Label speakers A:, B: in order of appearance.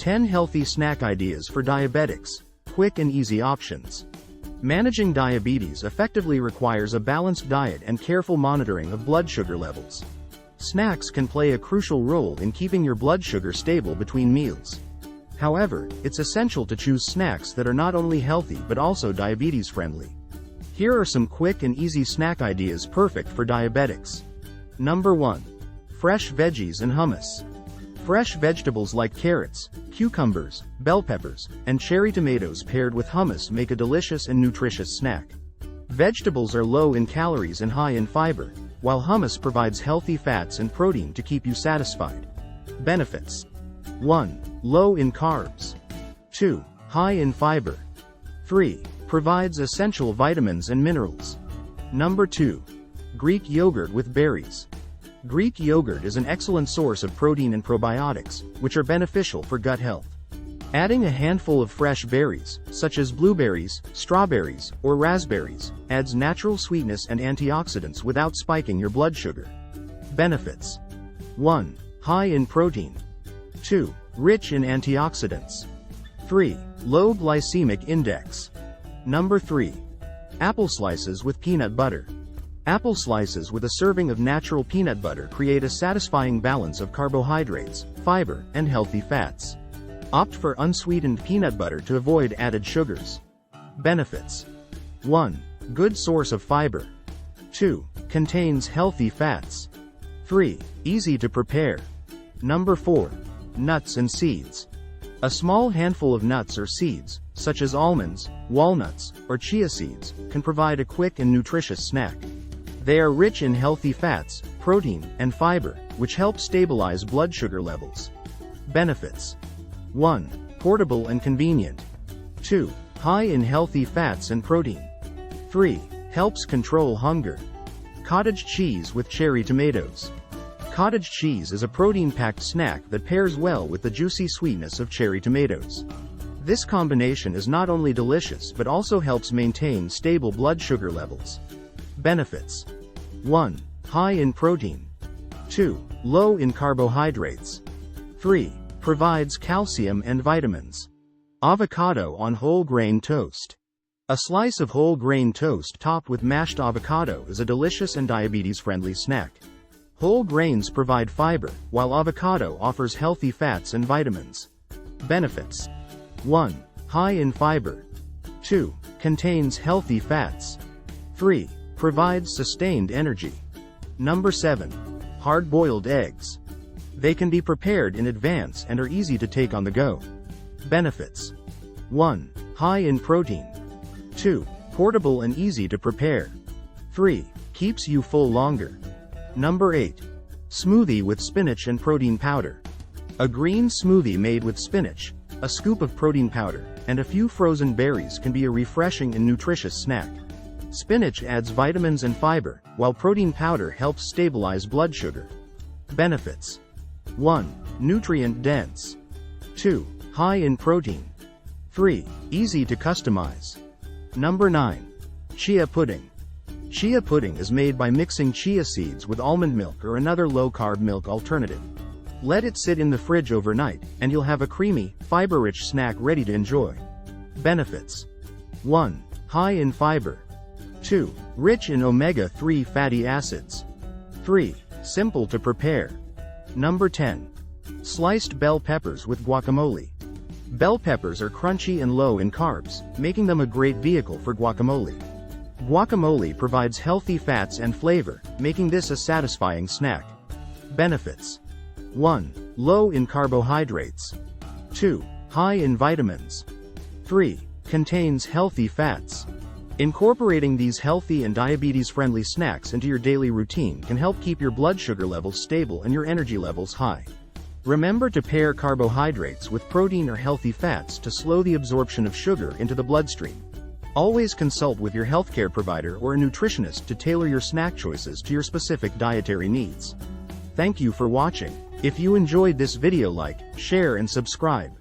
A: 10 healthy snack ideas for diabetics. Quick and easy options. Managing diabetes effectively requires a balanced diet and careful monitoring of blood sugar levels. Snacks can play a crucial role in keeping your blood sugar stable between meals. However, it's essential to choose snacks that are not only healthy but also diabetes friendly. Here are some quick and easy snack ideas perfect for diabetics. Number 1. Fresh veggies and hummus. Fresh vegetables like carrots, cucumbers, bell peppers, and cherry tomatoes paired with hummus make a delicious and nutritious snack. Vegetables are low in calories and high in fiber, while hummus provides healthy fats and protein to keep you satisfied. Benefits. 1. Low in carbs. 2. High in fiber. 3. Provides essential vitamins and minerals. Number 2. Greek yogurt with berries. Greek yogurt is an excellent source of protein and probiotics, which are beneficial for gut health. Adding a handful of fresh berries, such as blueberries, strawberries, or raspberries, adds natural sweetness and antioxidants without spiking your blood sugar. Benefits. 1. High in protein. 2. Rich in antioxidants. 3. Low glycemic index. Number 3. Apple slices with peanut butter. Apple slices with a serving of natural peanut butter create a satisfying balance of carbohydrates, fiber, and healthy fats. Opt for unsweetened peanut butter to avoid added sugars. Benefits. 1. Good source of fiber. 2. Contains healthy fats. 3. Easy to prepare. Number 4. Nuts and seeds. A small handful of nuts or seeds, such as almonds, walnuts, or chia seeds, can provide a quick and nutritious snack. They are rich in healthy fats, protein, and fiber, which help stabilize blood sugar levels. Benefits. 1. Portable and convenient. 2. High in healthy fats and protein. 3. Helps control hunger. Cottage cheese with cherry tomatoes. Cottage cheese is a protein-packed snack that pairs well with the juicy sweetness of cherry tomatoes. This combination is not only delicious but also helps maintain stable blood sugar levels. Benefits. 1. High in protein. 2. Low in carbohydrates. 3. Provides calcium and vitamins. Avocado on whole grain toast. A slice of whole grain toast topped with mashed avocado is a delicious and diabetes-friendly snack. Whole grains provide fiber, while avocado offers healthy fats and vitamins. Benefits. 1. High in fiber. 2. Contains healthy fats. 3. Provides sustained energy. Number 7. Hard-boiled eggs. They can be prepared in advance and are easy to take on the go. Benefits. 1. High in protein. 2. Portable and easy to prepare. 3. Keeps you full longer. Number 8. Smoothie with spinach and protein powder. A green smoothie made with spinach, a scoop of protein powder, and a few frozen berries can be a refreshing and nutritious snack. Spinach adds vitamins and fiber, while protein powder helps stabilize blood sugar. Benefits. 1. Nutrient-dense. 2. High in protein. 3. Easy to customize. Number 9. Chia pudding. Chia pudding is made by mixing chia seeds with almond milk or another low-carb milk alternative. Let it sit in the fridge overnight, and you'll have a creamy, fiber-rich snack ready to enjoy. Benefits. 1. High in fiber. 2. Rich in omega-3 fatty acids. 3. Simple to prepare. Number 10. Sliced bell peppers with guacamole. Bell peppers are crunchy and low in carbs, making them a great vehicle for guacamole. Guacamole provides healthy fats and flavor, making this a satisfying snack. Benefits. 1. Low in carbohydrates. 2. High in vitamins. 3. Contains healthy fats. Incorporating these healthy and diabetes-friendly snacks into your daily routine can help keep your blood sugar levels stable and your energy levels high. Remember to pair carbohydrates with protein or healthy fats to slow the absorption of sugar into the bloodstream. Always consult with your healthcare provider or a nutritionist to tailor your snack choices to your specific dietary needs. Thank you for watching. If you enjoyed this video, like, share and subscribe.